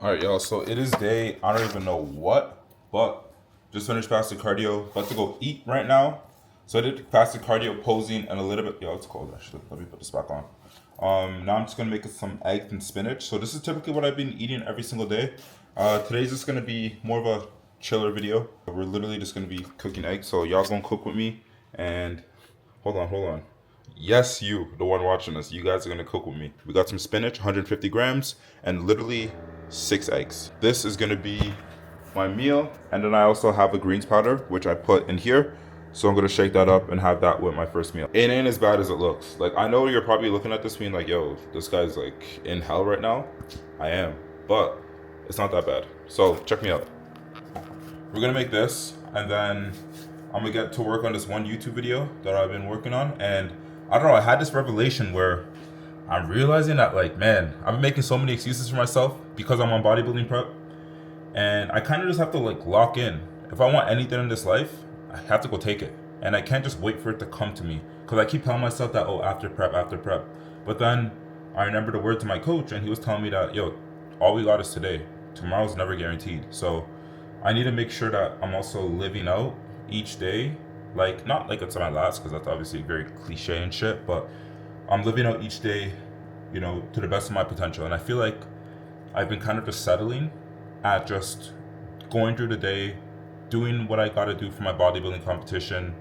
All right, y'all. So it is day, I don't even know what, but just finished fasted cardio. About to go eat right now. So I did fasted cardio, posing, and a little bit. Yo, it's cold actually. Let me put this back on. Now I'm just gonna make some eggs and spinach. So this is typically what I've been eating every single day. Today's just gonna be more of a chiller video. We're literally just gonna be cooking eggs. So y'all gonna cook with me. And hold on. Yes, you, the one watching this, you guys are gonna cook with me. We got some spinach, 150 grams, and literally 6 eggs. This is gonna be my meal, and then I also have a greens powder, which I put in here. So I'm gonna shake that up and have that with my first meal. It ain't as bad as it looks. Like, I know you're probably looking at this being like, yo, this guy's like in hell right now. I am, but it's not that bad. So check me out. We're gonna make this, and then I'm gonna get to work on this one YouTube video that I've been working on. And I don't know, I had this revelation where I'm realizing that, like, man, I've been making so many excuses for myself because I'm on bodybuilding prep. And I kind of just have to like lock in. If I want anything in this life, I have to go take it. And I can't just wait for it to come to me. Because I keep telling myself that, oh, after prep. But then I remember the words of my coach, and he was telling me that, yo, all we got is today. Tomorrow's never guaranteed. So I need to make sure that I'm also living out each day. Like, not like it's my last, because that's obviously very cliche and shit, but I'm living out each day, you know, to the best of my potential. And I feel like I've been kind of just settling at just going through the day, doing what I gotta do for my bodybuilding competition,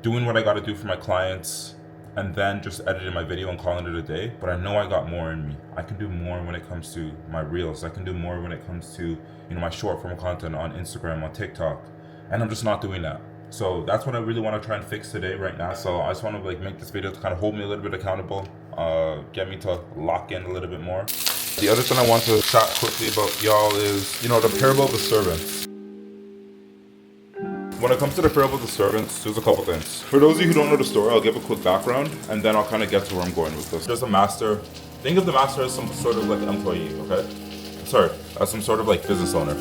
doing what I gotta do for my clients, and then just editing my video and calling it a day. But I know I got more in me. I can do more when it comes to my reels. I can do more when it comes to, you know, my short form content on Instagram, on TikTok. And I'm just not doing that. So that's what I really want to try and fix today, right now. So I just want to like make this video to kind of hold me a little bit accountable, get me to lock in a little bit more. The other thing I want to chat quickly about, y'all, is, you know, the parable of the servants. When it comes to the parable of the servants, there's a couple things. For those of you who don't know the story, I'll give a quick background, and then I'll kind of get to where I'm going with this. There's a master. Think of the master as some sort of like employee, okay? Sorry, as some sort of like business owner.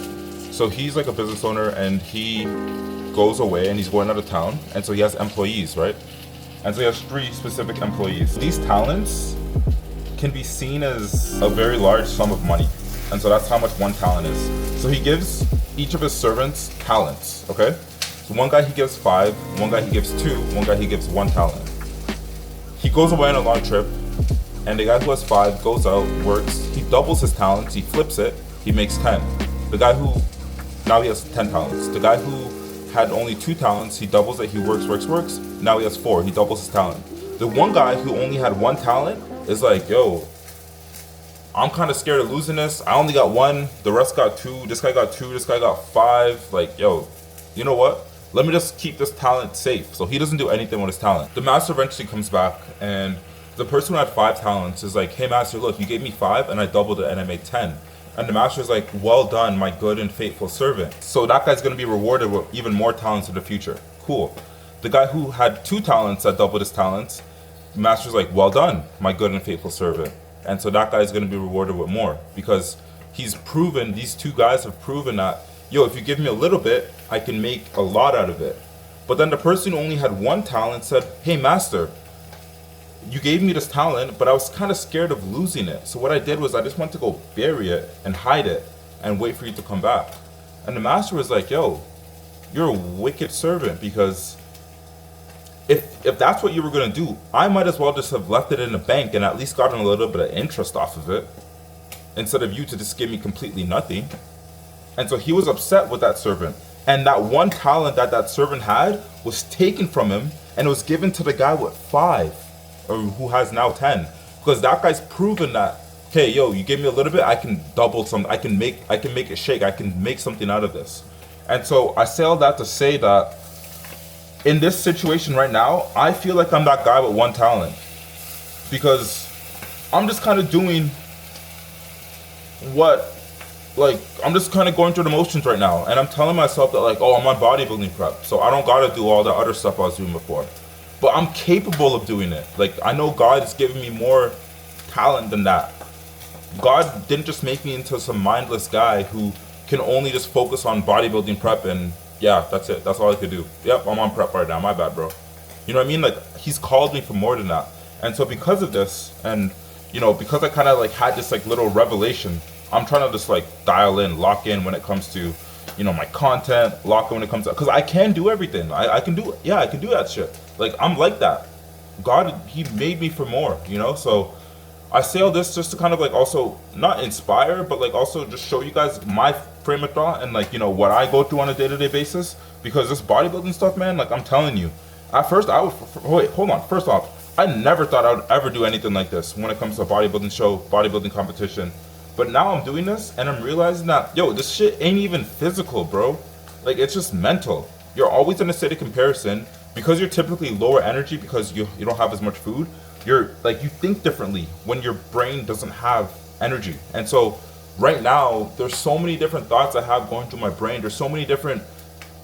So he's like a business owner, and he goes away and he's going out of town, and so he has employees, right? And so he has 3 specific employees. These talents can be seen as a very large sum of money, and so that's how much one talent is. So he gives each of his servants talents, okay? So one guy he gives 5, one guy he gives 2, one guy he gives 1 talent. He goes away on a long trip, and the guy who has 5 goes out, works, he doubles his talents, he flips it, he makes 10. The guy who, now he has 10 talents. The guy who had only 2 talents, he doubles it, he works, now he has 4, he doubles his talent. The one guy who only had 1 talent is like, yo, I'm kind of scared of losing this. I only got 1, the rest got 2, this guy got 2, this guy got 5. Like, yo, you know what? Let me just keep this talent safe. So he doesn't do anything with his talent. The master eventually comes back, and the person who had 5 talents is like, hey master, look, you gave me 5 and I doubled it and I made 10. And the master is like, well done, my good and faithful servant. So that guy's gonna be rewarded with even more talents in the future. Cool. The guy who had 2 talents that doubled his talents, the master's like, well done, my good and faithful servant. And so that guy's gonna be rewarded with more, because he's proven, these 2 guys have proven that, yo, if you give me a little bit, I can make a lot out of it. But then the person who only had 1 talent said, hey master, you gave me this talent, but I was kind of scared of losing it. So what I did was I just went to go bury it and hide it and wait for you to come back. And the master was like, yo, you're a wicked servant, because if that's what you were going to do, I might as well just have left it in the bank and at least gotten a little bit of interest off of it, instead of you to just give me completely nothing. And so he was upset with that servant. And that 1 talent that that servant had was taken from him, and it was given to the guy with 5. Or who has now 10, because that guy's proven that, hey, yo, you give me a little bit, I can double something, I can make it shake, I can make something out of this. And so I say all that to say that in this situation right now, I feel like I'm that guy with 1 talent, because I'm just kind of doing what, like, I'm just kind of going through the motions right now, and I'm telling myself that, like, oh, I'm on bodybuilding prep, so I don't gotta do all the other stuff I was doing before. But I'm capable of doing it. Like, I know God is giving me more talent than that. God didn't just make me into some mindless guy who can only just focus on bodybuilding prep and, yeah, that's it. That's all I could do. Yep, I'm on prep right now. My bad, bro. You know what I mean? Like, he's called me for more than that. And so because of this, and, you know, because I kind of like had this like little revelation, I'm trying to just like dial in, lock in when it comes to, you know, my content, lock in when it comes to, because I can do everything. I can do, yeah, I can do that shit. Like, I'm like that. God, he made me for more, you know? So I say all this just to kind of like also not inspire, but like also just show you guys my frame of thought and like, you know, what I go through on a day-to-day basis. Because this bodybuilding stuff, man, like I'm telling you, at first I would, wait, hold on. First off, I never thought I would ever do anything like this when it comes to a bodybuilding show, bodybuilding competition. But now I'm doing this and I'm realizing that, yo, this shit ain't even physical, bro. Like, it's just mental. You're always in a state of comparison because you're typically lower energy because you don't have as much food. You're like, you think differently when your brain doesn't have energy. And so right now, there's so many different thoughts I have going through my brain. There's so many different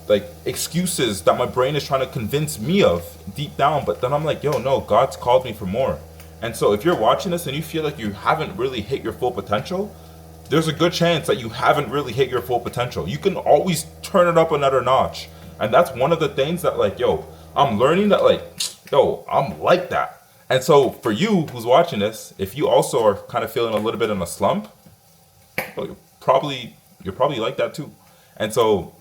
like excuses that my brain is trying to convince me of deep down. But then I'm like, yo, no, God's called me for more. And so if you're watching this and you feel like you haven't really hit your full potential, there's a good chance that you haven't really hit your full potential. You can always turn it up another notch. And that's one of the things that like, yo, I'm learning that like, yo, I'm like that. And so for you who's watching this, if you also are kind of feeling a little bit in a slump, well, you're probably like that too. And so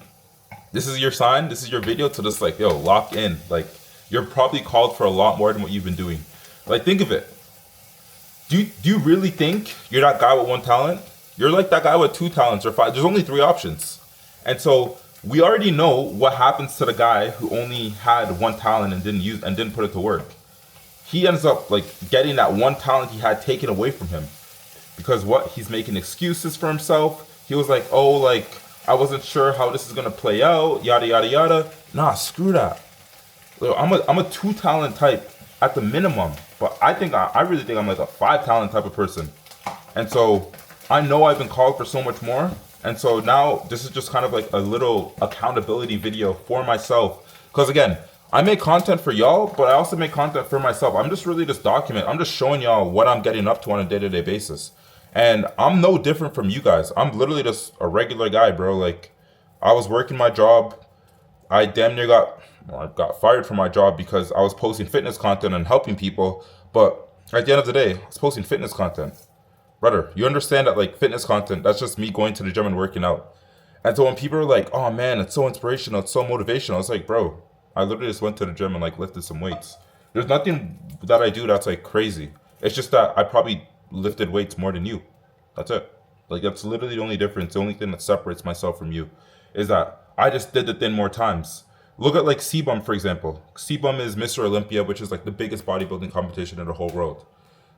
this is your sign, this is your video to just like, yo, lock in. Like, you're probably called for a lot more than what you've been doing. Like, think of it. Do you really think you're that guy with one talent? You're like that guy with 2 talents or 5. There's only 3 options. And so we already know what happens to the guy who only had 1 talent and didn't put it to work. He ends up like getting that 1 talent he had taken away from him. Because what? He's making excuses for himself. He was like, oh, like, I wasn't sure how this is gonna play out, yada yada yada. Nah, screw that. I'm a 2 talent type at the minimum, but I really think I'm like a 5 talent type of person. And so I know I've been called for so much more. And so now this is just kind of like a little accountability video for myself. Because again, I make content for y'all, but I also make content for myself. I'm just really just I'm just showing y'all what I'm getting up to on a day-to-day basis. And I'm no different from you guys. I'm literally just a regular guy, bro. Like, I was working my job. I damn near got fired from my job because I was posting fitness content and helping people. But at the end of the day, I was posting fitness content. Brother, you understand that like fitness content, that's just me going to the gym and working out. And so when people are like, oh man, it's so inspirational, it's so motivational, it's like, bro, I literally just went to the gym and like lifted some weights. There's nothing that I do that's like crazy. It's just that I probably lifted weights more than you. That's it. Like, that's literally the only difference. The only thing that separates myself from you is that I just did the thing more times. Look at like ðː'ª, for example. ðː'ª is Mr. Olympia, which is like the biggest bodybuilding competition in the whole world.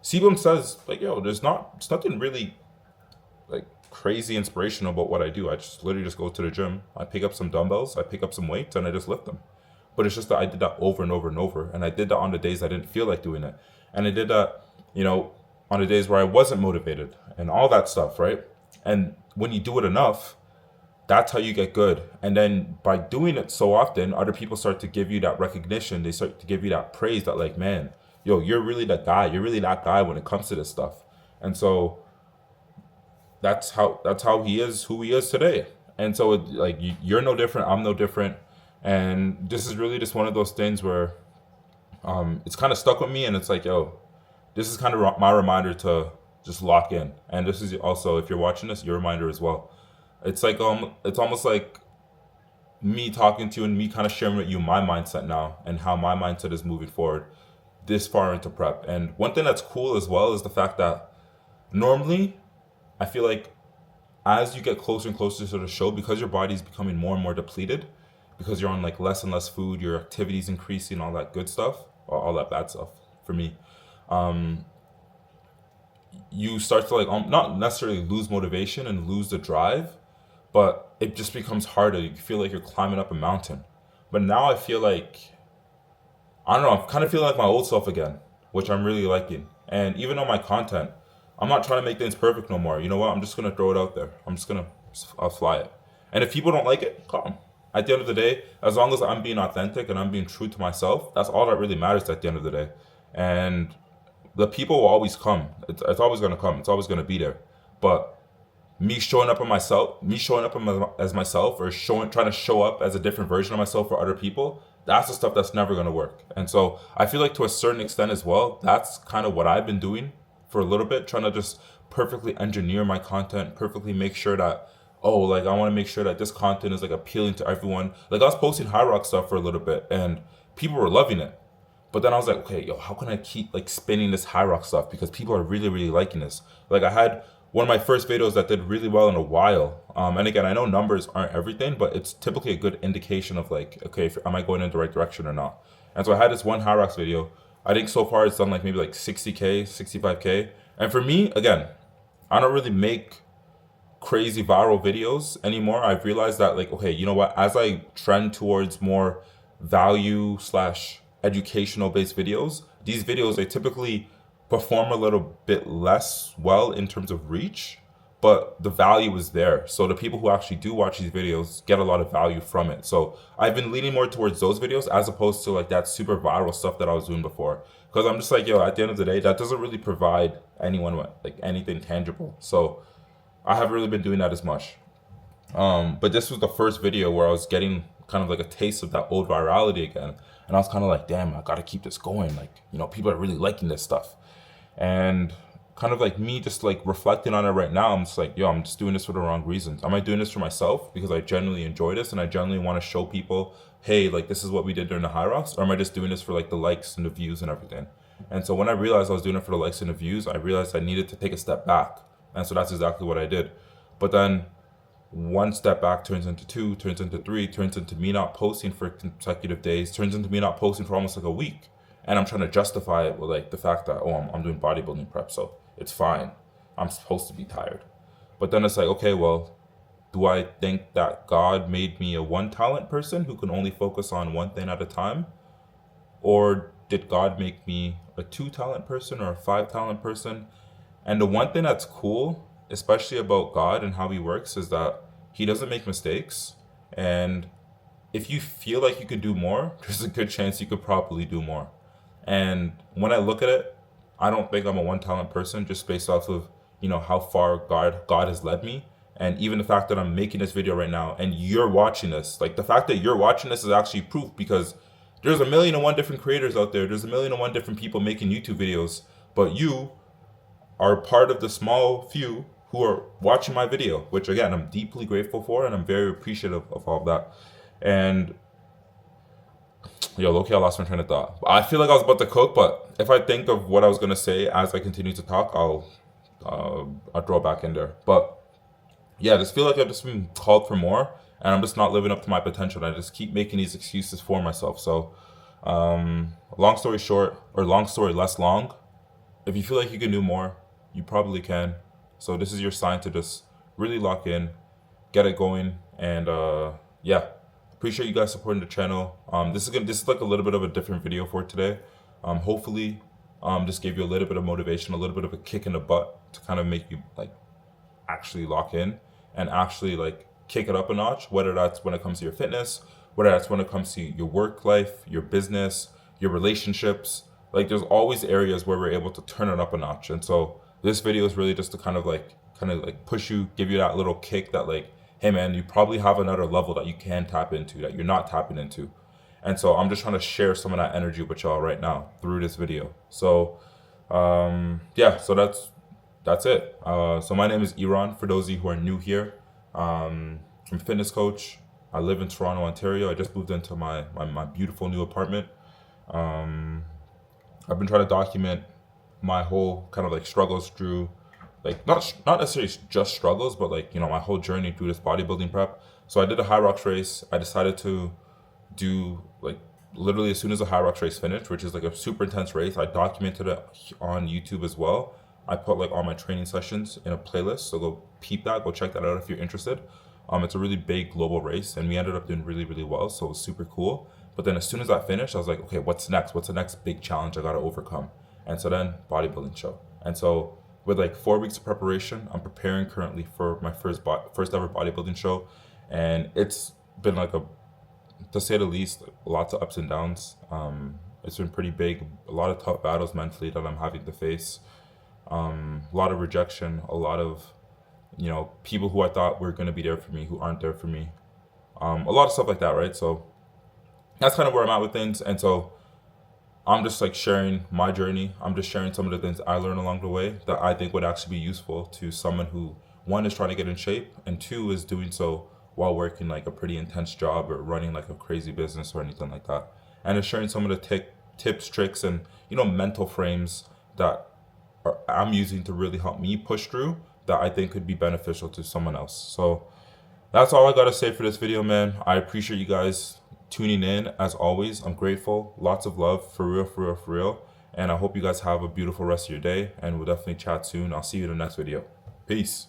ðː'ª says like, yo, there's nothing really like crazy inspirational about what I do. I just literally just go to the gym. I pick up some dumbbells, I pick up some weights, and I just lift them. But it's just that I did that over and over and over. And I did that on the days I didn't feel like doing it. And I did that, you know, on the days where I wasn't motivated and all that stuff, right? And when you do it enough, that's how you get good. And then by doing it so often, other people start to give you that recognition. They start to give you that praise that like, man, yo, you're really that guy. You're really that guy when it comes to this stuff. And so that's how he is, who he is today. And so like, you're no different. I'm no different. And this is really just one of those things where it's kind of stuck with me. And it's like, yo, this is kind of my reminder to just lock in. And this is also, if you're watching this, your reminder as well. It's like it's almost like me talking to you and me kind of sharing with you my mindset now and how my mindset is moving forward this far into prep. And one thing that's cool as well is the fact that normally I feel like as you get closer and closer to the show, because your body's becoming more and more depleted, because you're on like less and less food, your activity's increasing, all that good stuff, or all that bad stuff for me. You start to like not necessarily lose motivation and lose the drive, but it just becomes harder. You feel like you're climbing up a mountain. But now I feel like, I don't know, I'm kind of feeling like my old self again, which I'm really liking. And even on my content, I'm not trying to make things perfect no more. You know what? I'm just going to throw it out there. I'll fly it. And if people don't like it, come. At the end of the day, as long as I'm being authentic and I'm being true to myself, that's all that really matters at the end of the day. And the people will always come. It's always going to come. It's always going to be there. But me showing up as myself, or trying to show up as a different version of myself for other people, that's the stuff that's never going to work. And so I feel like to a certain extent as well, that's kind of what I've been doing for a little bit, trying to just perfectly engineer my content, perfectly make sure that, oh, like I want to make sure that this content is like appealing to everyone. Like I was posting high rock stuff for a little bit and people were loving it. But then I was like, okay, yo, how can I keep like spinning this high rock stuff because people are really, really liking this. Like I had one of my first videos that did really well in a while. And again, I know numbers aren't everything, but it's typically a good indication of like, okay, am I going in the right direction or not? And so I had this one high rocks video. I think so far it's done like maybe like 60K, 65K. And for me, again, I don't really make crazy viral videos anymore. I've realized that like, okay, you know what? As I trend towards more value slash educational based videos, these videos, they typically perform a little bit less well in terms of reach, but the value is there. So the people who actually do watch these videos get a lot of value from it. So I've been leaning more towards those videos as opposed to like that super viral stuff that I was doing before. Because I'm just like, yo, at the end of the day, that doesn't really provide anyone with like anything tangible. So I haven't really been doing that as much. But this was the first video where I was getting kind of like a taste of that old virality again. And I was kind of like, damn, I gotta keep this going. Like, you know, people are really liking this stuff. And kind of like me just like reflecting on it right now, I'm just like, yo, I'm just doing this for the wrong reasons. Am I doing this for myself because I genuinely enjoy this and I genuinely want to show people, hey, like this is what we did during the high rocks? Or am I just doing this for like the likes and the views and everything? And so when I realized I was doing it for the likes and the views, I realized I needed to take a step back. And so that's exactly what I did. But then one step back turns into two, turns into three, turns into me not posting for consecutive days, turns into me not posting for almost like a week. And I'm trying to justify it with like the fact that, oh, I'm doing bodybuilding prep, so it's fine. I'm supposed to be tired. But then it's like, okay, well, do I think that God made me a one talent person who can only focus on one thing at a time? Or did God make me a 2 talent person or a 5 talent person? And the one thing that's cool, especially about God and how he works, is that he doesn't make mistakes. And if you feel like you could do more, there's a good chance you could probably do more. And when I look at it, I don't think I'm a 1 talent person just based off of, you know, how far God has led me. And even the fact that I'm making this video right now and you're watching this, like the fact that you're watching this is actually proof because there's 1,000,001 different creators out there. There's 1,000,001 different people making YouTube videos, but you are part of the small few who are watching my video, which again, I'm deeply grateful for and I'm very appreciative of all of that. And yo, low-key, I lost my train of thought. I feel like I was about to cook, but if I think of what I was gonna say as I continue to talk, I'll throw it back in there. But yeah, I just feel like I've just been called for more, and I'm just not living up to my potential. And I just keep making these excuses for myself. So, long story short, or long story less long, if you feel like you can do more, you probably can. So this is your sign to just really lock in, get it going, and yeah. Appreciate you guys supporting the channel. This is like a little bit of a different video for today. Hopefully, this gave you a little bit of motivation, a little bit of a kick in the butt to kind of make you like actually lock in and actually like kick it up a notch. Whether that's when it comes to your fitness, whether that's when it comes to your work life, your business, your relationships. Like there's always areas where we're able to turn it up a notch. And so this video is really just to kind of like push you, give you that little kick that like, hey man, you probably have another level that you can tap into that you're not tapping into. And so I'm just trying to share some of that energy with y'all right now through this video. So yeah, so that's it. So my name is ð´'r, for those of you who are new here. I'm a fitness coach. I live in Toronto, Ontario. I just moved into my beautiful new apartment. I've been trying to document my whole kind of like struggles through, like not necessarily just struggles, but like, you know, my whole journey through this bodybuilding prep. So I did a high rocks race. I decided to do like literally as soon as the high rocks race finished, which is like a super intense race. I documented it on YouTube as well. I put like all my training sessions in a playlist. So go peep that, go check that out if you're interested. It's a really big global race and we ended up doing really, really well. So it was super cool. But then as soon as I finished, I was like, okay, what's next? What's the next big challenge I got to overcome? And so then bodybuilding show. And so with like 4 weeks of preparation, I'm preparing currently for my first ever bodybuilding show. And it's been like to say the least, lots of ups and downs. It's been pretty big, a lot of tough battles mentally that I'm having to face. A lot of rejection, a lot of, you know, people who I thought were going to be there for me who aren't there for me. A lot of stuff like that, right? So that's kind of where I'm at with things. And so I'm just like sharing my journey. I'm just sharing some of the things I learned along the way that I think would actually be useful to someone who, one, is trying to get in shape, and two, is doing so while working like a pretty intense job or running like a crazy business or anything like that. And just sharing some of the tips, tricks, and mental frames that I'm using to really help me push through that I think could be beneficial to someone else. So that's all I gotta say for this video, man. I appreciate you guys tuning in. As always, I'm grateful. Lots of love, for real, for real, for real. And I hope you guys have a beautiful rest of your day, and we'll definitely chat soon. I'll see you in the next video. Peace.